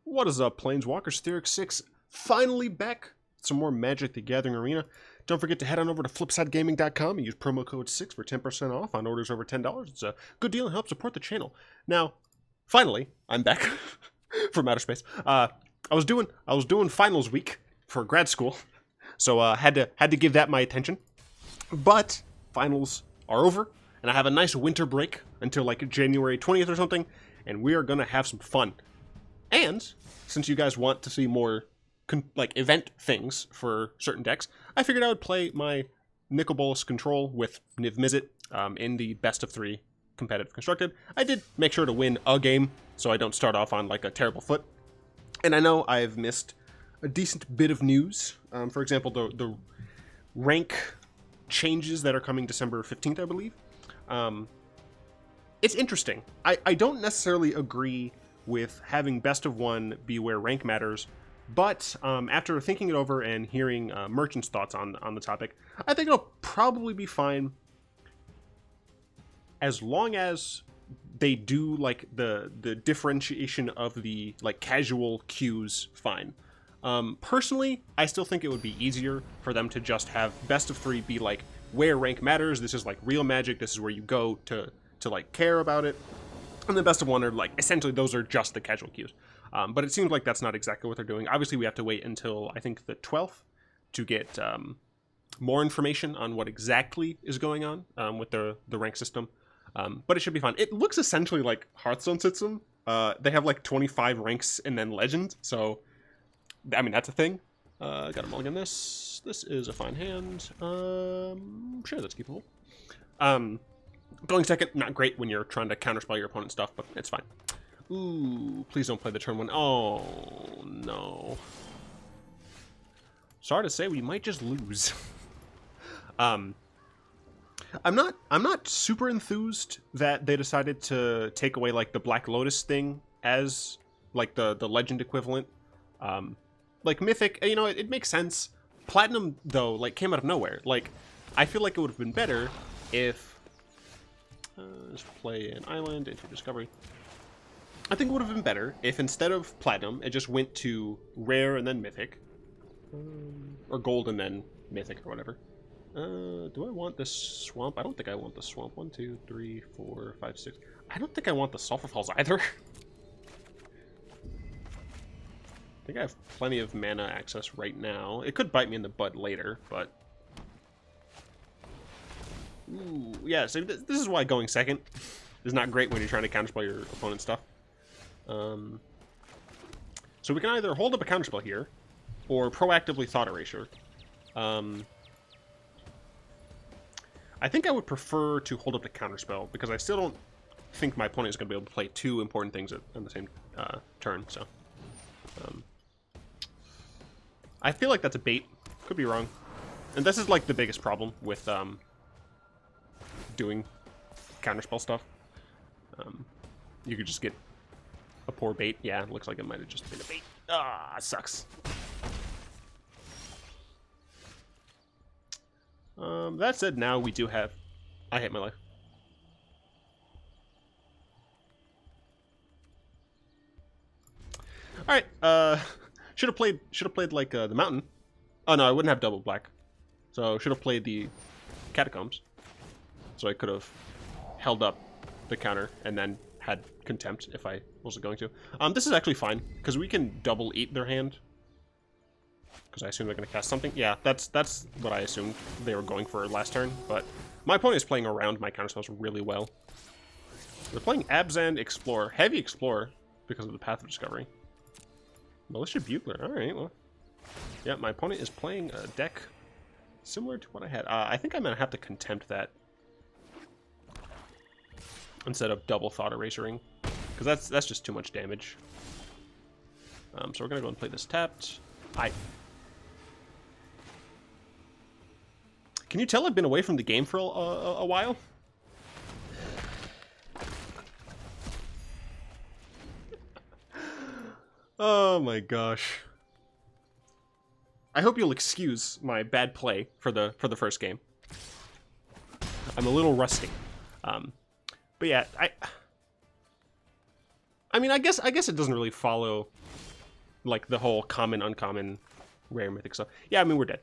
What is up, Planeswalkers? Se.3 finally back. Some more Magic the Gathering Arena. Don't forget to head on over to flipsidegaming.com and use promo code 6 for 10% off on orders over $10. It's a good deal and helps support the channel. Now, finally, I'm back from outer space. I was doing finals week for grad school, so had to give that my attention. But finals are over, and I have a nice winter break until like January 20th or something, and we are gonna have some fun. And since you guys want to see more event things for certain decks, I figured I would play my Nicol Bolas control with Niv-Mizzet in the best of 3 competitive constructed. I did make sure to win a game, so I don't start off on like a terrible foot. And I know I've missed a decent bit of news. For example, the rank changes that are coming December 15th, I believe. It's interesting. I don't necessarily agree with having best of 1 be where rank matters, but after thinking it over and hearing Merchant's thoughts on the topic, I think it'll probably be fine as long as they do like the differentiation of the like casual queues fine. Personally, I still think it would be easier for them to just have best of 3 be like where rank matters. This is like real Magic. This is where you go to like care about it. And the best of 1 are like essentially those are just the casual queues. But it seems like that's not exactly what they're doing. Obviously, we have to wait until I think the 12th to get more information on what exactly is going on with the rank system. But it should be fun. It looks essentially like Hearthstone system. They have like 25 ranks and then legend. So, I mean, that's a thing. Got to mulligan this. This is a fine hand. Sure, that's keepable. Going second, not great when you're trying to counterspell your opponent's stuff, but it's fine. Ooh, please don't play the turn 1. Oh, no. Sorry to say, we might just lose. I'm not super enthused that they decided to take away like the Black Lotus thing as like the legend equivalent. Like Mythic, you know, it makes sense. Platinum though, like came out of nowhere. Like I feel like it would have been better if let's play an island into Discovery. I think it would have been better if instead of Platinum, it just went to Rare and then Mythic. Or Gold and then Mythic or whatever. Do I want this Swamp? I don't think I want the Swamp. 1, 2, 3, 4, 5, 6. I don't think I want the Sulfur Falls either. I think I have plenty of mana access right now. It could bite me in the butt later, but... Ooh, yeah, so this is why going second is not great when you're trying to counterspell your opponent's stuff. So we can either hold up a counterspell here, or proactively Thought Erasure. I think I would prefer to hold up the counterspell, because I still don't think my opponent is going to be able to play 2 important things on the same turn, so... I feel like that's a bait. Could be wrong. And this is like the biggest problem with doing counterspell stuff. You could just get a poor bait. Yeah, it looks like it might have just been a bait. Ah, sucks. That said, now we do have... I hate my life. Alright, should have played like the mountain. Oh no, I wouldn't have double black. So should have played the catacombs. So I could have held up the counter and then had contempt if I wasn't going to. This is actually fine because we can double eat their hand. Because I assume they're going to cast something. Yeah, that's what I assumed they were going for last turn. But my opponent is playing around my counterspells really well. They're playing Abzan Explore, heavy Explorer because of the Path of Discovery. Militia Bugler. All right, well, yeah, my opponent is playing a deck similar to what I had. I think I'm gonna have to contempt that instead of double Thought Erasering, because that's just too much damage. So we're gonna go and play this tapped. Can you tell I've been away from the game for a while? Oh my gosh. I hope you'll excuse my bad play for the first game. I'm a little rusty. But yeah, I mean, I guess it doesn't really follow like the whole common, uncommon, rare, mythic stuff. Yeah, I mean, we're dead.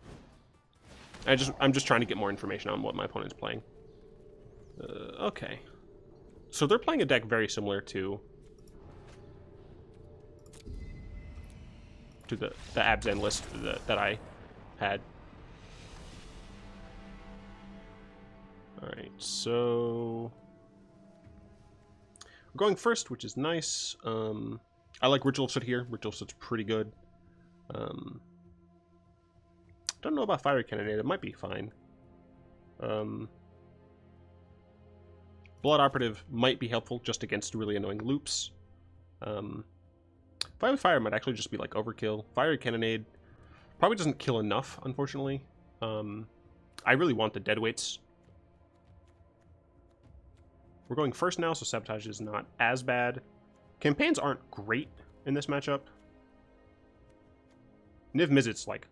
I'm just trying to get more information on what my opponent's playing. Okay. So they're playing a deck very similar to the Abzan list that I had. Alright, so we're going first, which is nice. I like Ritual of Soot here. Ritual of Soot's pretty good. Don't know about Fiery Cannonade. It might be fine. Blood Operative might be helpful just against really annoying loops. Fire might actually just be like overkill. Fiery Cannonade probably doesn't kill enough, unfortunately. I really want the deadweights. We're going first now, so Sabotage is not as bad. Campaigns aren't great in this matchup. Niv-Mizzet's like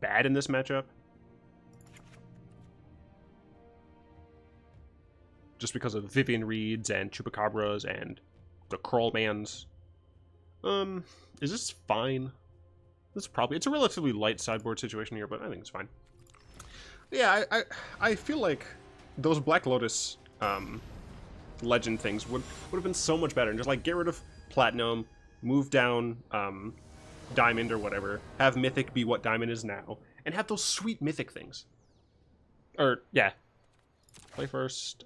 bad in this matchup. Just because of Vivian Reeds and Chupacabras and the Crawlmans. Is this fine? This probably, it's a relatively light sideboard situation here, but I think it's fine. Yeah, I feel like those Black Lotus legend things would have been so much better, and just like get rid of Platinum, move down Diamond or whatever, have Mythic be what Diamond is now, and have those sweet Mythic things. Or yeah. Play first.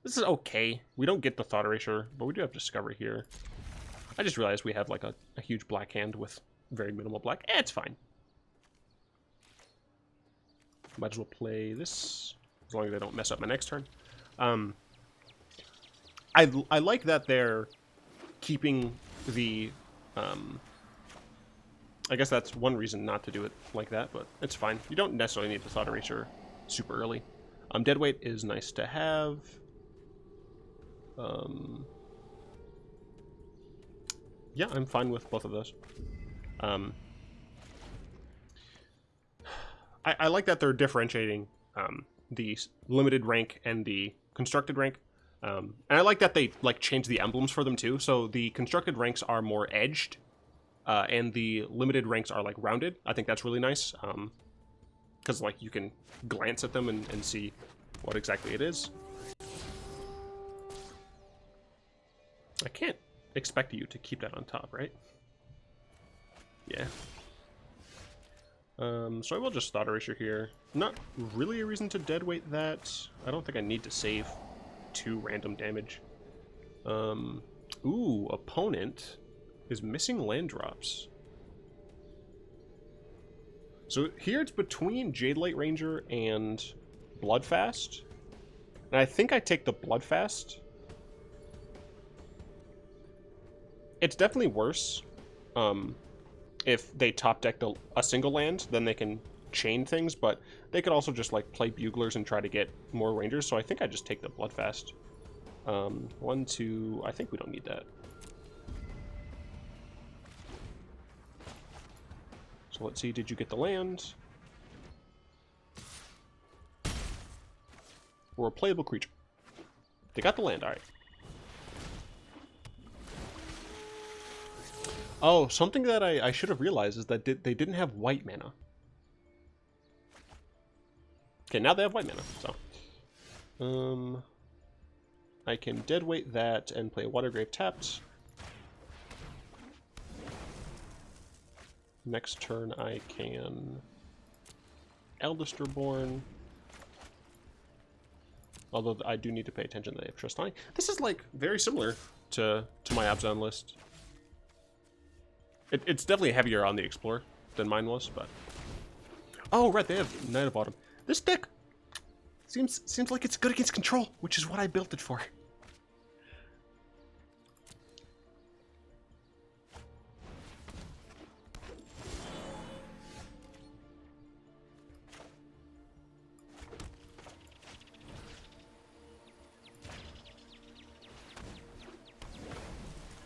This is okay. We don't get the Thought Erasure, but we do have Discovery here. I just realized we have like a huge black hand with very minimal black. It's fine. Might as well play this, as long as I don't mess up my next turn. I like that they're keeping the... I guess that's one reason not to do it like that, but it's fine. You don't necessarily need the Thought Erasure super early. Deadweight is nice to have. Yeah, I'm fine with both of those. I like that they're differentiating the limited rank and the constructed rank. And I like that they like change the emblems for them too. So the constructed ranks are more edged, and the limited ranks are like rounded. I think that's really nice. Because like you can glance at them and see what exactly it is. I can't expect you to keep that on top, right? Yeah. So I will just Thought Erasure here. Not really a reason to deadweight that. I don't think I need to save 2 random damage. Ooh, opponent is missing land drops. So here it's between Jadelight Ranger and Bloodfast. And I think I take the Bloodfast. It's definitely worse if they top deck a single land, then they can chain things, but they could also just like play Buglers and try to get more Rangers, so I think I just take the Bloodfast. 1, 2, I think we don't need that. So let's see, did you get the land? Or a playable creature. They got the land, alright. Oh, something that I should have realized is that they didn't have white mana. Okay, now they have white mana, so. I can deadweight that and play Watery Grave tapped. Next turn I can Eldest Reborn. Although I do need to pay attention that they have Tristani. This is like very similar to my Abzan list. It's definitely heavier on the Explore than mine was, but... Oh, right, they have Knight of Autumn. This deck seems like it's good against control, which is what I built it for.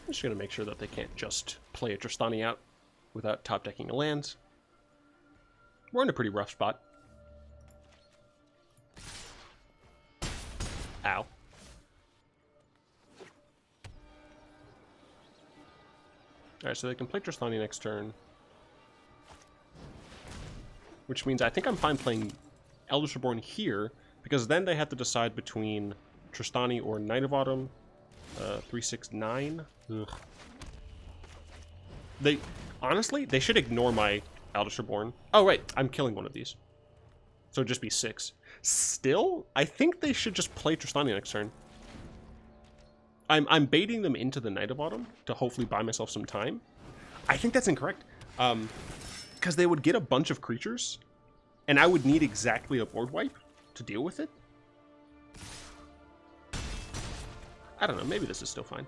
I'm just going to make sure that they can't just play a Tristani out without top decking a land. We're in a pretty rough spot. Ow. Alright, so they can play Tristani next turn. Which means I think I'm fine playing Eldest Reborn here, because then they have to decide between Tristani or Knight of Autumn. 3/6/9. Ugh. Honestly, they should ignore my Eldest Reborn. Oh, right, I'm killing one of these. So it'd just be 6. Still, I think they should just play Tristani next turn. I'm baiting them into the Knight of Autumn to hopefully buy myself some time. I think that's incorrect. Because they would get a bunch of creatures, and I would need exactly a board wipe to deal with it. I don't know, maybe this is still fine.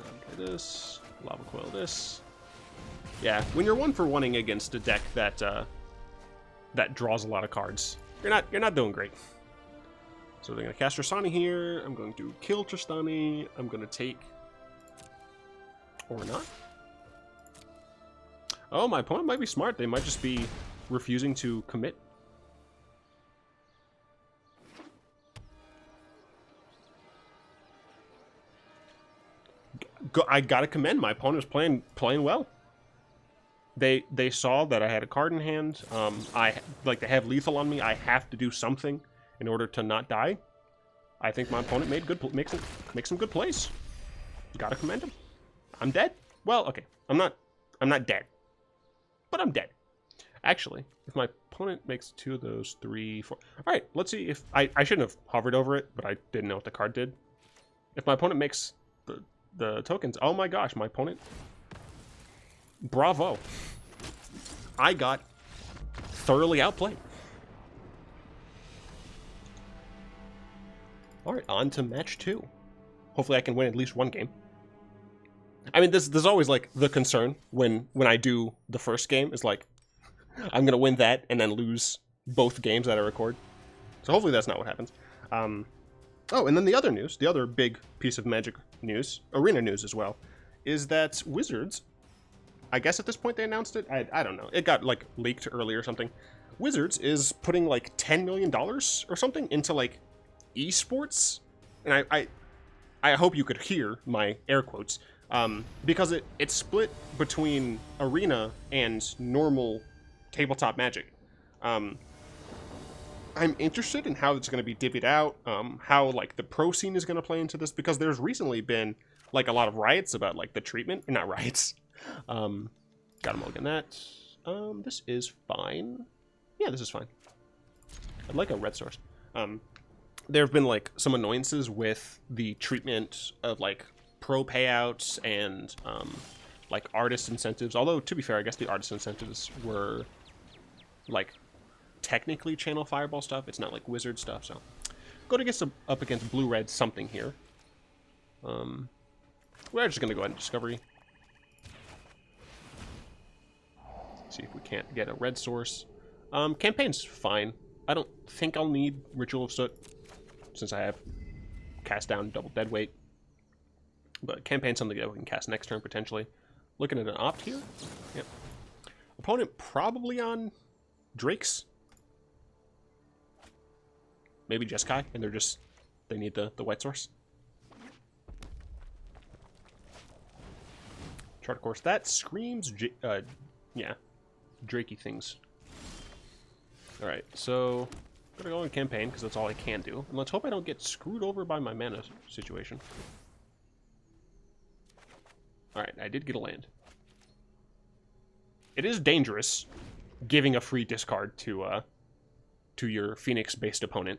Okay, this, Lava Coil this. Yeah, when you're 1-for-1ing against a deck that that draws a lot of cards, you're not doing great. So they're gonna cast Tristani here. I'm going to kill Tristani. I'm gonna take, or not. Oh, my opponent might be smart. They might just be refusing to commit. I gotta commend my opponent was playing well. They saw that I had a card in hand. They have lethal on me. I have to do something in order to not die. I think my opponent made make some good plays. Gotta commend him. I'm dead. Well, okay, I'm not dead, but I'm dead. Actually, if my opponent makes 2 of those, 3, 4. All right, let's see if I shouldn't have hovered over it, but I didn't know what the card did. If my opponent makes the tokens, oh my gosh, my opponent. Bravo. I got thoroughly outplayed. Alright, on to match 2. Hopefully I can win at least one game. I mean, there's always, like, the concern when I do the first game is, like, I'm going to win that and then lose both games that I record. So hopefully that's not what happens. Oh, and then the other news, the other big piece of Magic news, Arena news as well, is that Wizards, I guess at this point they announced it, I don't know, it got, like, leaked early or something. Wizards is putting, like, $10 million or something into, like, esports, and I hope you could hear my air quotes, because it's split between Arena and normal tabletop Magic. I'm interested in how it's going to be divvied out, how, like, the pro scene is going to play into this, because there's recently been, like, a lot of riots about, like, the treatment, not riots. Got a mulligan that. This is fine. Yeah, this is fine. I'd like a red source. There have been, like, some annoyances with the treatment of, like, pro payouts and, like, artist incentives. Although, to be fair, I guess the artist incentives were, like, technically Channel Fireball stuff. It's not, like, Wizard stuff, so. Go to get up against blue-red something here. We're just going to go ahead and Discovery. See if we can't get a red source. Campaign's fine. I don't think I'll need Ritual of Soot, since I have cast down double deadweight. But Campaign's something that we can cast next turn, potentially. Looking at an opt here. Yep. Opponent probably on Drakes. Maybe Jeskai, and they need the white source. Chart course, that screams, yeah, Drakey things. Alright, so I'm gonna go in campaign, because that's all I can do. And let's hope I don't get screwed over by my mana situation. Alright, I did get a land. It is dangerous giving a free discard to your Phoenix-based opponent.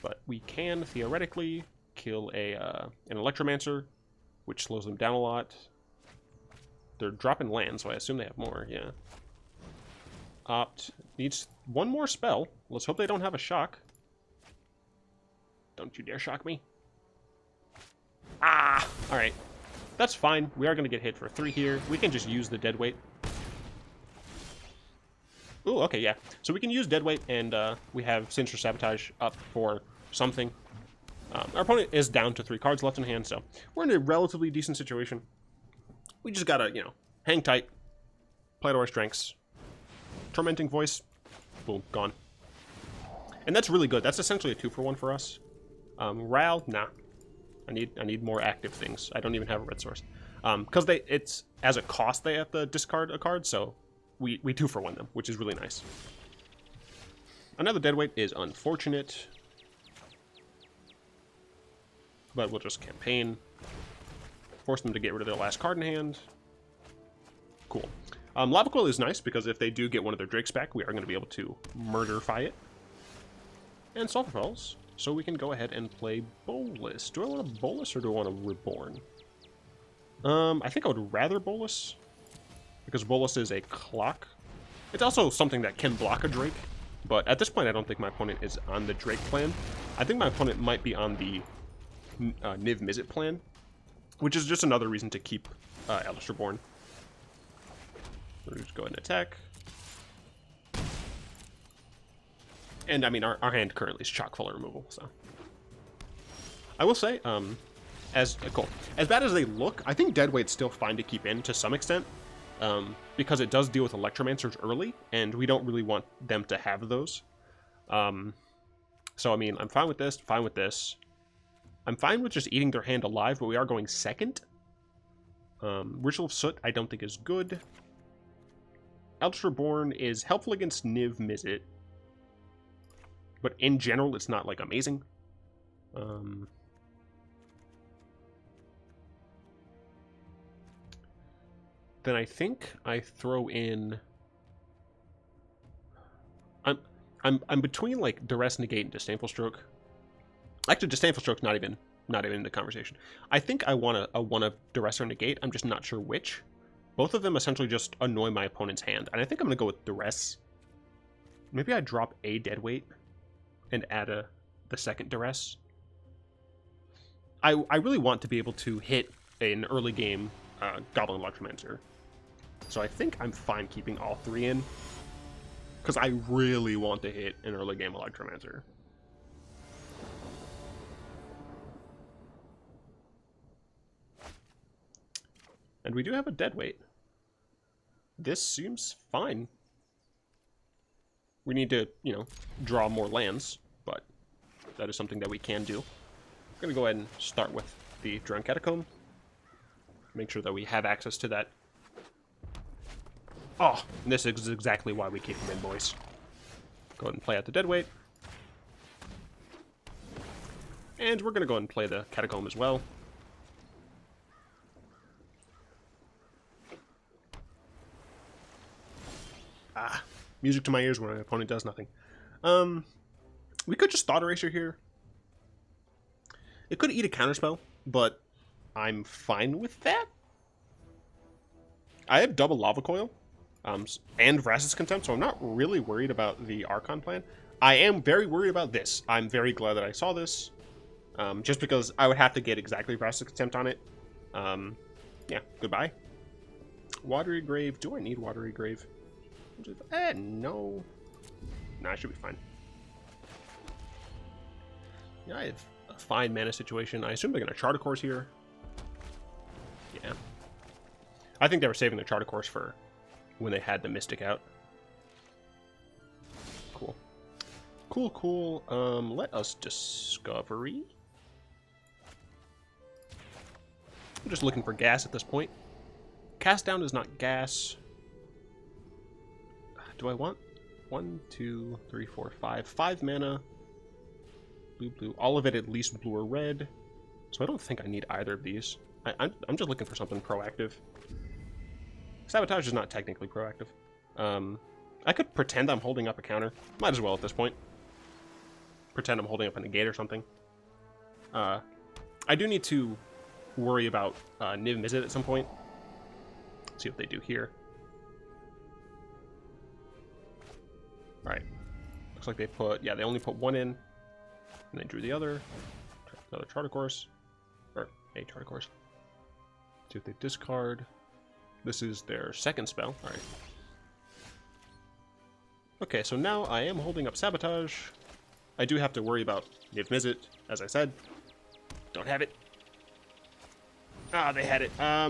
But we can, theoretically, kill an Electromancer, which slows them down a lot. They're dropping land, so I assume they have more, yeah. Opt needs one more spell. Let's hope they don't have a shock. Don't you dare shock me. Ah! Alright. That's fine. We are going to get hit for 3 here. We can just use the deadweight. Ooh, okay, yeah. So we can use deadweight, and we have Sinister Sabotage up for something. Our opponent is down to 3 cards left in hand, so we're in a relatively decent situation. We just gotta, you know, hang tight, play to our strengths. Tormenting Voice, boom, gone. And that's really good. That's essentially a 2-for-1 for us. Ral, nah. I need more active things. I don't even have a red source. Because it's as a cost they have to discard a card, so we 2-for-1 them, which is really nice. Another deadweight is unfortunate, but we'll just campaign. Force them to get rid of their last card in hand. Cool. Lava Coil is nice because if they do get one of their Drakes back, we are going to be able to murderify it. And Sulfur Falls, so we can go ahead and play Bolas. Do I want a Bolas or do I want a Reborn? I think I would rather Bolas, because Bolas is a clock. It's also something that can block a Drake, but at this point I don't think my opponent is on the Drake plan. I think my opponent might be on the Niv-Mizzet plan, which is just another reason to keep Eldest Reborn. We'll just go ahead and attack. And I mean, our hand currently is chock full of removal, so. I will say, as bad as they look, I think Deadweight's still fine to keep in to some extent, because it does deal with Electromancers early, and we don't really want them to have those. So I mean, I'm fine with this, fine with this. I'm fine with just eating their hand alive, but we are going second. Ritual of Soot I don't think is good. Eldest Reborn is helpful against Niv-Mizzet, but in general, it's not, like, amazing. Then I think I throw in... I'm between, like, Duress, Negate, and Disdainful Stroke. Actually, Disdainful Stroke's not even in the conversation. I think I want a one of Duress or Negate. I'm just not sure which. Both of them essentially just annoy my opponent's hand, and I think I'm going to go with Duress. Maybe I drop a Deadweight and add the second Duress. I really want to be able to hit an early game Goblin Electromancer. So I think I'm fine keeping all three in, because I really want to hit an early game Electromancer. And we do have a Deadweight. This seems fine. We need to, you know, draw more lands, but that is something that we can do. I'm going to go ahead and start with the Drowned Catacomb. Make sure that we have access to that. Oh, and this is exactly why we keep them in, boys. Go ahead and play out the Deadweight. And we're going to go ahead and play the Catacomb as well. Ah, music to my ears when my opponent does nothing. We could just Thought Erasure here. It could eat a counterspell, but I'm fine with that. I have double Lava Coil, and Vraska's Contempt, so I'm not really worried about the Archon plan. I am very worried about this. I'm very glad that I saw this, just because I would have to get exactly Vraska's Contempt on it. Yeah, goodbye. Watery Grave. Do I need Watery Grave? No. Nah, I should be fine. Yeah, I have a fine mana situation. I assume they're going to Charter Course here. Yeah. I think they were saving their Charter Course for when they had the Mystic out. Cool. Cool, cool. Let us Discovery. I'm just looking for gas at this point. Cast Down is not gas. Do I want 1, 2, 3, 4, 5? 5 mana. Blue, blue. All of it at least blue or red. So I don't think I need either of these. I'm just looking for something proactive. Sabotage is not technically proactive. I could pretend I'm holding up a counter. Might as well at this point. Pretend I'm holding up a negate or something. I do need to worry about Niv-Mizzet at some point. Let's see what they do here. Alright. Looks like they put... Yeah, they only put one in. And they drew the other. Another Charter Course. Or a Charter Course. See if they discard. This is their second spell. Alright. Okay, so now I am holding up Sabotage. I do have to worry about Niv-Mizzet, as I said. Don't have it. Ah, they had it. I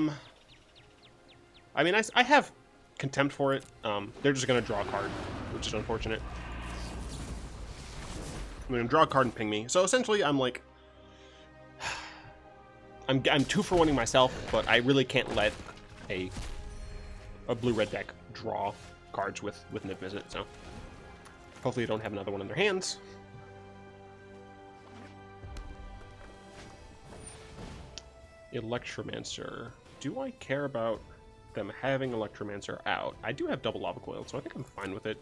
mean, I have Contempt for it. They're just going to draw a card, which is unfortunate. I'm going to draw a card and ping me. So essentially, I'm like... I'm 2-for-1ing myself, but I really can't let a blue-red deck draw cards with Niv-Mizzet, so hopefully they don't have another one in their hands. Electromancer. Do I care about them having Electromancer out? I do have double Lava Coil, so I think I'm fine with it.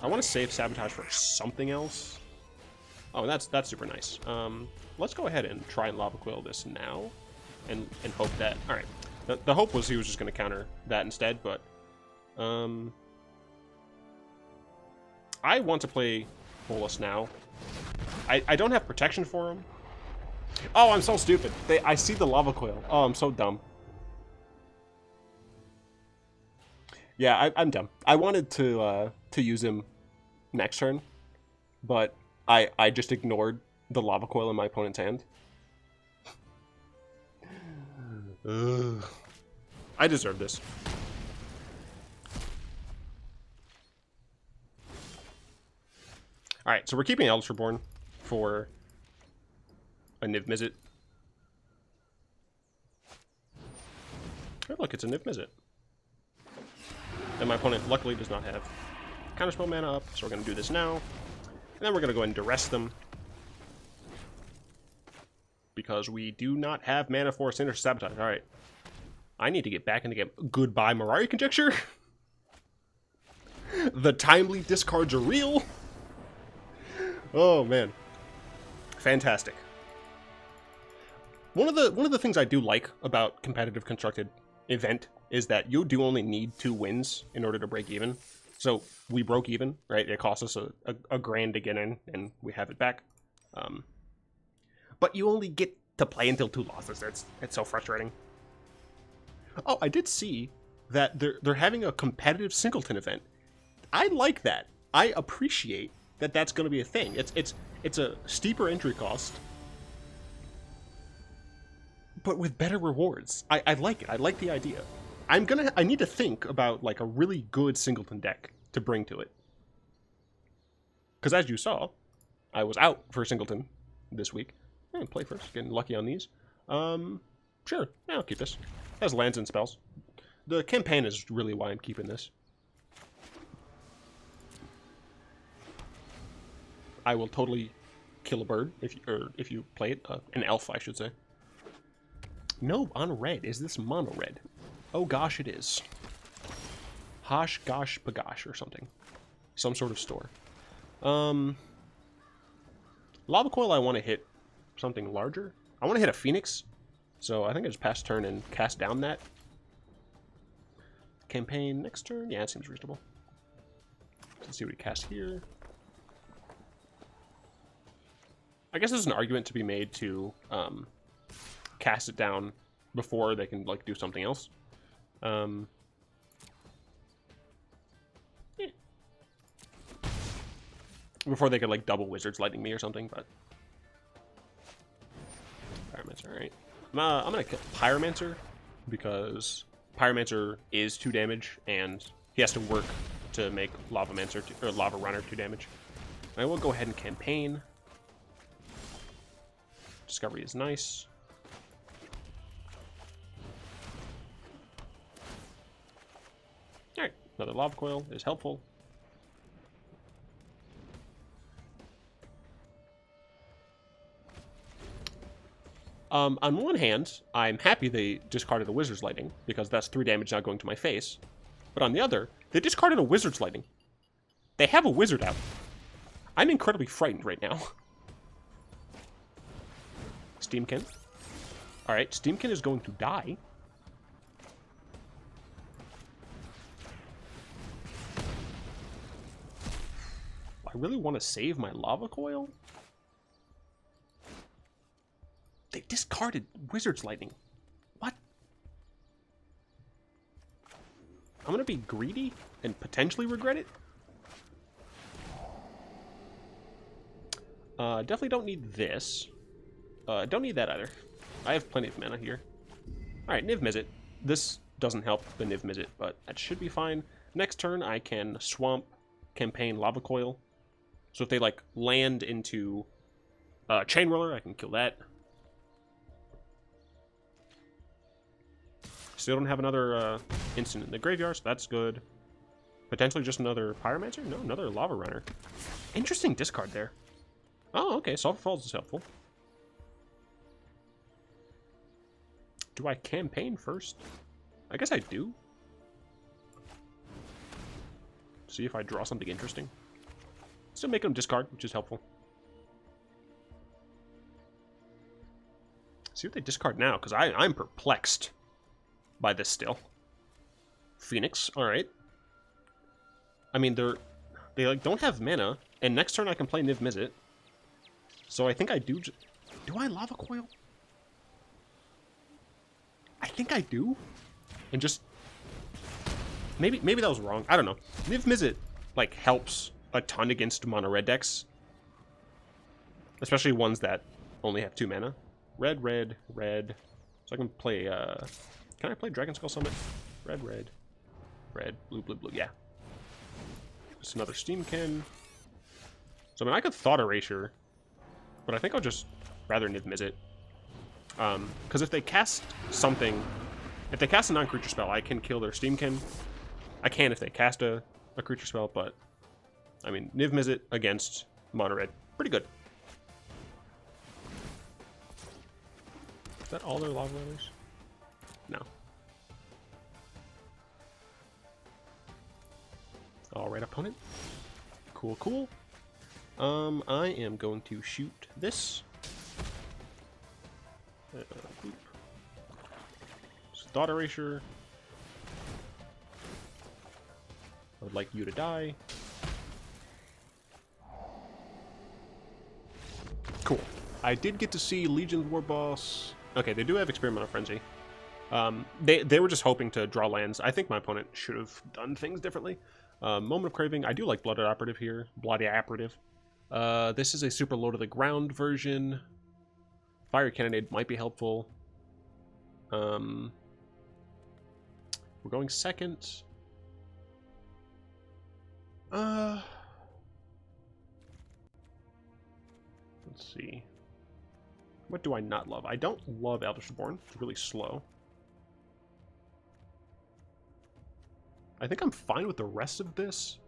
I want to save Sabotage for something else. Oh, that's super nice. Let's go ahead and try and Lava Coil this now, and hope that... Alright, the hope was he was just going to counter that instead, but... I want to play Bolas now. I don't have protection for him. Oh, I'm so stupid. I see the Lava Coil. Oh, I'm so dumb. Yeah, I'm dumb. I wanted to use him next turn, but I just ignored the Lava Coil in my opponent's hand. Ugh. I deserve this. Alright, so we're keeping Eldest Reborn for a Niv-Mizzet. Oh, look, it's a Niv-Mizzet. And my opponent, luckily, does not have counterspell mana up, so we're going to do this now. And then we're going to go ahead and duress them. Because we do not have mana for Sinister Sabotage. Alright. I need to get back in the game. Goodbye, Mirari Conjecture. The timely discards are real. Oh, man. Fantastic. One of the things I do like about competitive constructed event is that you do only need 2 wins in order to break even. So we broke even, right? It cost us a grand to get in, and we have it back. But you only get to play until 2 losses. It's so frustrating. Oh, I did see that they're having a competitive singleton event. I like that. I appreciate that that's going to be a thing. It's a steeper entry cost, but with better rewards. I like it. I like the idea. I need to think about like a really good singleton deck to bring to it. Because as you saw, I was out for singleton this week. Play first, getting lucky on these. Sure, yeah, I'll keep this. It has lands and spells. The campaign is really why I'm keeping this. I will totally kill a bird if you play it. An elf, I should say. No, on red. Is this mono red? Oh gosh, it is. Hosh gosh bagosh or something. Some sort of store. Lava Coil, I want to hit something larger. I want to hit a Phoenix. So I think I just pass turn and cast down that. Campaign next turn. Yeah, it seems reasonable. Let's see what he casts here. I guess there's an argument to be made to cast it down before they can like do something else. Yeah. Before they could like double Wizards Lightning me or something, but Pyromancer, alright. I'm gonna kill Pyromancer because Pyromancer is 2 damage and he has to work to make Lavamancer or Lava Runner 2 damage. I will go ahead and campaign. Discovery is nice. Alright, another Lava Coil is helpful. On one hand, I'm happy they discarded a Wizard's Lightning, because that's 3 damage now going to my face. But on the other, they discarded a Wizard's Lightning. They have a Wizard out. I'm incredibly frightened right now. Steamkin. Alright, Steamkin is going to die. I really want to save my Lava Coil? They discarded Wizard's Lightning. What? I'm going to be greedy and potentially regret it? Definitely don't need this. Don't need that either. I have plenty of mana here. Alright, Niv-Mizzet. This doesn't help the Niv-Mizzet, but that should be fine. Next turn, I can Swamp, Campaign, Lava Coil. So if they, like, land into Chain Roller, I can kill that. Still don't have another instant in the graveyard, so that's good. Potentially just another Pyromancer? No, another Lava Runner. Interesting discard there. Oh, okay, Sulfur Falls is helpful. Do I campaign first? I guess I do. See if I draw something interesting. Still make them discard, which is helpful. See what they discard now, because I'm perplexed by this still. Phoenix, alright. I mean, they like don't have mana, and next turn I can play Niv-Mizzet. So I think I do. Do I Lava Coil? I think I do. And just maybe that was wrong. I don't know. Niv-Mizzet like helps a ton against mono red decks, especially ones that only have 2 mana. Red, red, red. So I can play. Can I play Dragonskull Summit? Red, red, red, blue, blue, blue. Yeah. Just another Steam Can. So I mean, I could Thought Erasure, but I think I'll just rather Niv-Mizzet. Because if they cast something, if they cast a non-creature spell, I can kill their Steamkin. I can if they cast a creature spell, but I mean, Niv-Mizzet against mono red, pretty good. Is that all their Lava Runners? No. All right, opponent. Cool, cool. I am going to shoot this. Thought Erasure. I would like you to die. Cool. I did get to see Legion's War Boss. Okay, they do have Experimental Frenzy. They were just hoping to draw lands. I think my opponent should have done things differently. Moment of Craving. I do like Blood Operative here. Blood Operative. This is a super low to the ground version. Fiery Cannonade might be helpful. We're going second. Let's see. What do I not love? I don't love Eldest Reborn. It's really slow. I think I'm fine with the rest of this.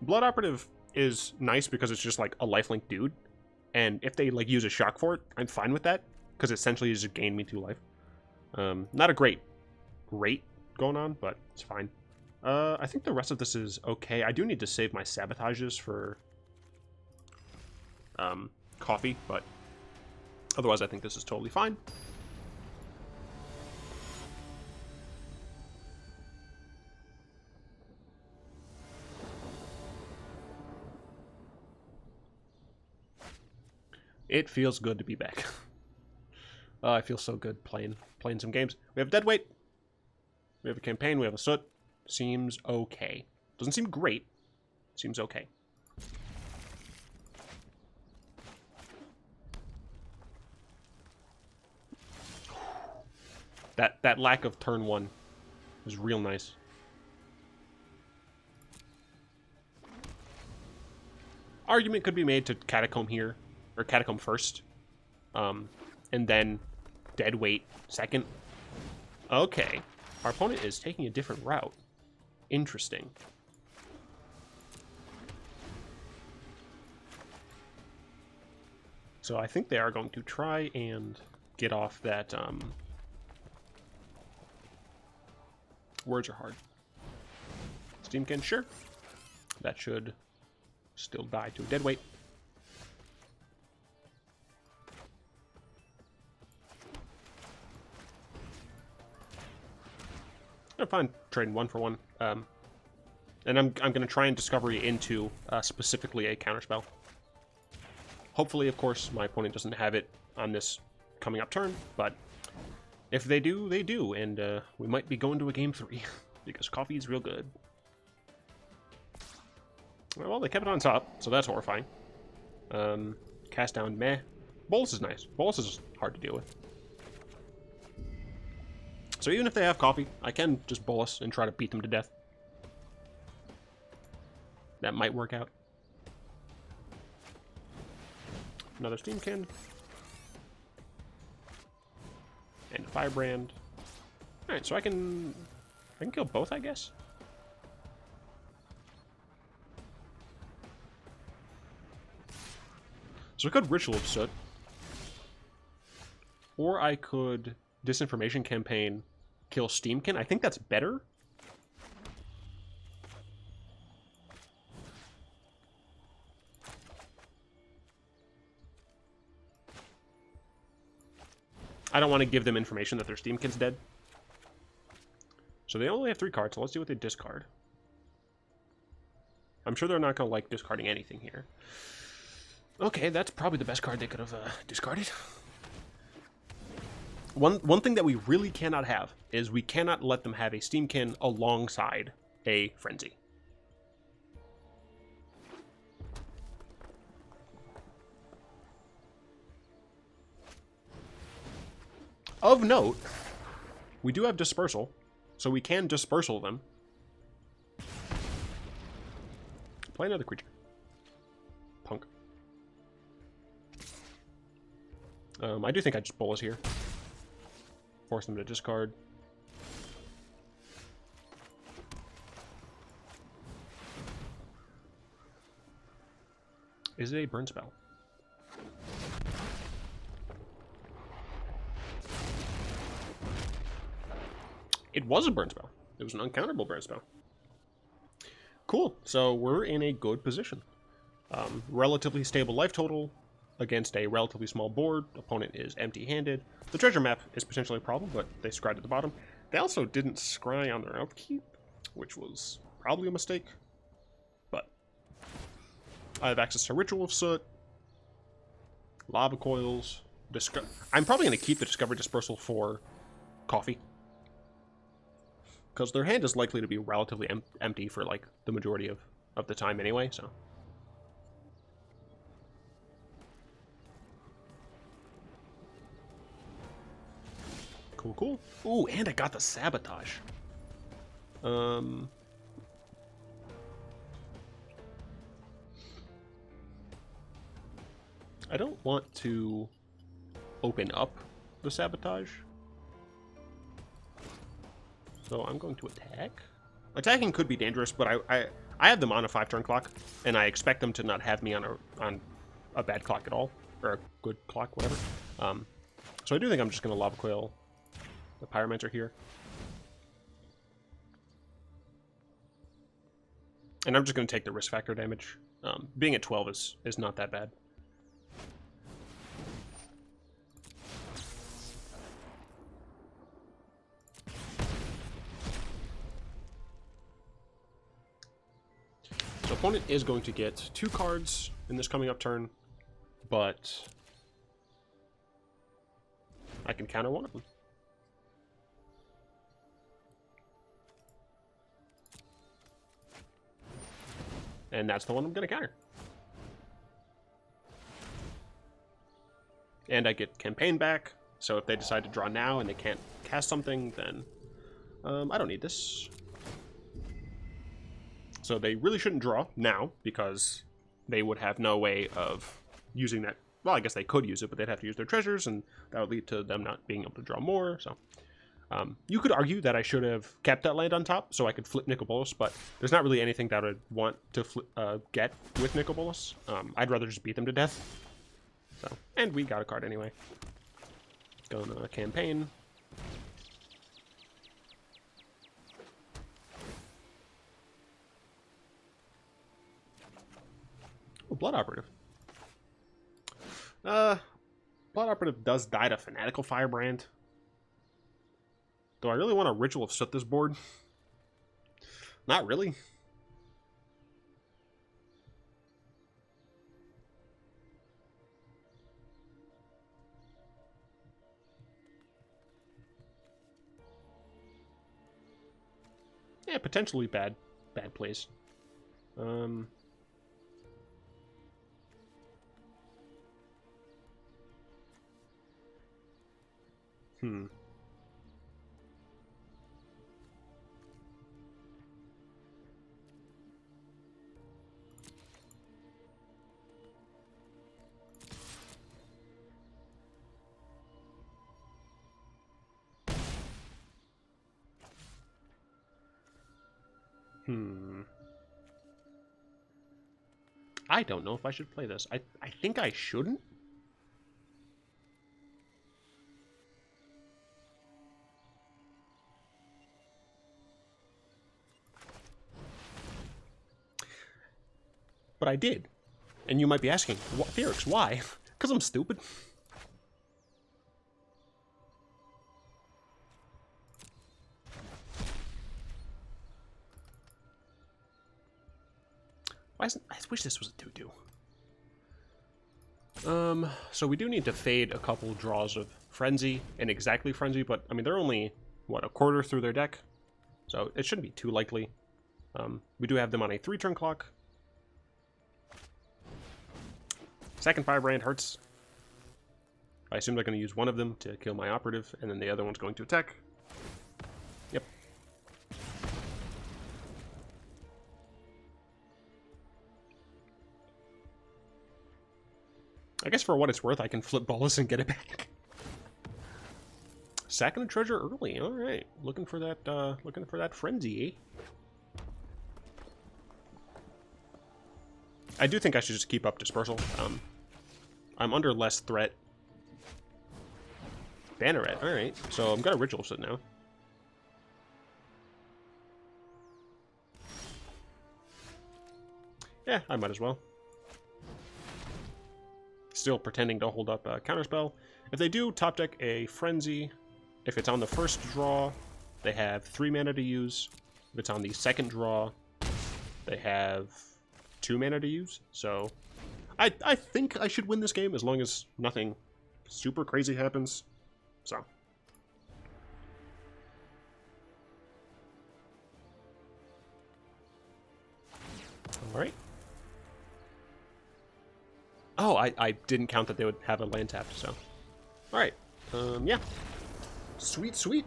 Blood Operative is nice because it's just like a lifelink dude. And if they like use a shock for it, I'm fine with that. Because essentially it just gained me 2 life. Not a great rate going on, but it's fine. I think the rest of this is okay. I do need to save my sabotages for coffee, but otherwise I think this is totally fine. It feels good to be back. I feel so good playing some games. We have Deadweight. We have a campaign. We have a Soot. Seems okay. Doesn't seem great. Seems okay. That lack of turn 1 is real nice. Argument could be made to Catacomb here, or Catacomb first, and then Deadweight second. Okay, our opponent is taking a different route. Interesting. So I think they are going to try and get off that, words are hard. Steamkin, sure. That should still die to a Deadweight. I'm fine trading 1 for 1. And I'm going to try and Discovery into specifically a counterspell. Hopefully, of course, my opponent doesn't have it on this coming up turn, but if they do, they do, and we might be going to a game 3 because coffee is real good. Well, they kept it on top, so that's horrifying. Cast down, meh. Bolas is nice. Bolas is hard to deal with. So even if they have coffee, I can just Bolas and try to beat them to death. That might work out. Another Steam Can. And a Firebrand. Alright, so I can kill both, I guess. So I could Ritual of Soot. Or I could Disinformation Campaign, kill Steamkin. I think that's better. I don't want to give them information that their Steamkin's dead. So they only have 3 cards, so let's see what they discard. I'm sure they're not going to like discarding anything here. Okay, that's probably the best card they could have discarded. One thing that we really cannot have is we cannot let them have a Steamkin alongside a Frenzy. Of note, we do have Dispersal, so we can Dispersal them. Play another creature. Punk. I do think I just Bolas here. Force them to discard. Is it a burn spell? It was a burn spell. It was an uncounterable burn spell. Cool. So we're in a good position. Relatively stable life total against a relatively small board. Opponent is empty-handed. The treasure map is potentially a problem, but they scryed at the bottom. They also didn't scry on their upkeep, which was probably a mistake. But I have access to Ritual of Soot, Lava Coils. I'm probably going to keep the Discovery Dispersal for Coffee, because their hand is likely to be relatively empty for like the majority of the time anyway, so. Cool, cool. Ooh, and I got the Sabotage. I don't want to open up the Sabotage. So I'm going to attack. Attacking could be dangerous, but I have them on a 5-turn clock, and I expect them to not have me on a bad clock at all, or a good clock, whatever. So I do think I'm just going to Lava Coil the Pyromancer here. And I'm just going to take the risk factor damage. Being at 12 is not that bad. So opponent is going to get 2 cards in this coming up turn, but I can counter one of them. And that's the one I'm going to counter. And I get Campaign back, so if they decide to draw now and they can't cast something, then I don't need this. So they really shouldn't draw now, because they would have no way of using that. Well, I guess they could use it, but they'd have to use their treasures, and that would lead to them not being able to draw more, so. You could argue that I should have kept that land on top so I could flip Nicol Bolas, but there's not really anything that I would want to get with Nicol Bolas. I'd rather just beat them to death. So, and we got a card anyway. Gonna campaign. Oh, Blood Operative. Blood Operative does die to Fanatical Firebrand. Do I really want to Ritual of Soot this board? Not really. Yeah, potentially bad plays. I don't know if I should play this. I think I shouldn't. But I did. And you might be asking, Felix, why? Because I'm stupid. I wish this was a 2-2. So we do need to fade a couple draws of Frenzy and exactly Frenzy, but I mean, they're only, what, a quarter through their deck? So it shouldn't be too likely. We do have them on a 3-turn clock. Second Firebrand hurts. I assume they're going to use one of them to kill my operative, and then the other one's going to attack. Yep. I guess for what it's worth, I can flip Bolas and get it back. Sacking a treasure early. All right, looking for that frenzy. Eh? I do think I should just keep up Dispersal. I'm under less threat. Banneret. All right, so I'm gonna Ritual of Soot now. Yeah, I might as well. Still pretending to hold up a counterspell. If they do top deck a Frenzy, if it's on the first draw, they have 3 mana to use. If it's on the second draw, they have 2 mana to use. So I think I should win this game as long as nothing super crazy happens. So. All right. Oh, I didn't count that they would have a land tapped, so. All right. Yeah. Sweet, sweet.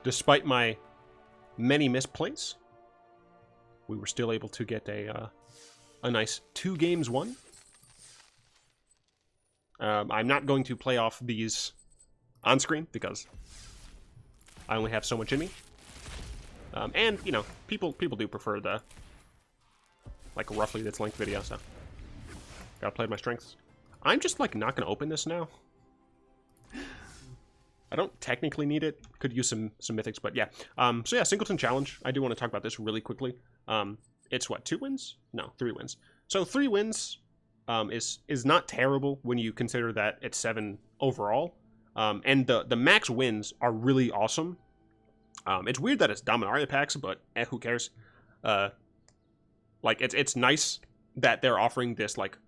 Despite my many misplays, we were still able to get a nice 2 games won. I'm not going to play off these on screen because I only have so much in me. And, you know, people do prefer the, like, roughly this length video, so gotta play my strengths. I'm just, like, not gonna open this now. I don't technically need it. Could use some mythics, but yeah. So yeah, Singleton Challenge. I do want to talk about this really quickly. It's what, 2 wins? No, 3 wins. So 3 wins is not terrible when you consider that it's 7 overall. And the max wins are really awesome. It's weird that it's Dominaria packs, but who cares? Like it's nice that they're offering this like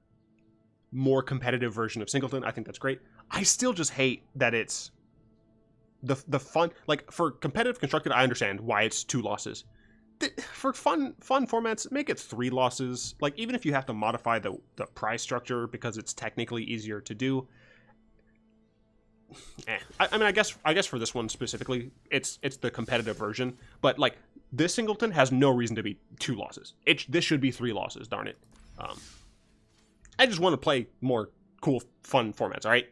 more competitive version of Singleton. I think that's great. I still just hate that it's the fun, like for competitive constructed, I understand why it's 2 losses. For fun formats, make it 3 losses. Like even if you have to modify the prize structure because it's technically easier to do. I mean, I guess for this one specifically, it's the competitive version. But like this Singleton has no reason to be 2 losses. This should be 3 losses. Darn it. I just want to play more cool, fun formats. All right.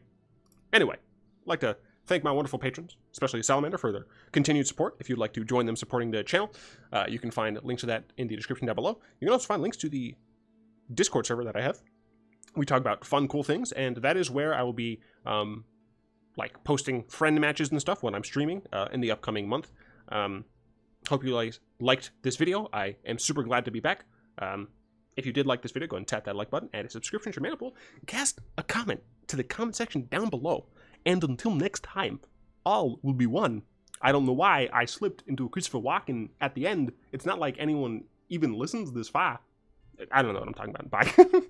Anyway, I'd like to thank my wonderful patrons, especially Salamander, for their continued support. If you'd like to join them supporting the channel, you can find links to that in the description down below. You can also find links to the Discord server that I have. We talk about fun, cool things, and that is where I will be like posting friend matches and stuff when I'm streaming in the upcoming month. Hope you liked this video. I am super glad to be back. If you did like this video, go and tap that like button, add a subscription to your Maniple, cast a comment to the comment section down below. And until next time, all will be one. I don't know why I slipped into a Christopher Walken at the end. It's not like anyone even listens this far. I don't know what I'm talking about. Bye.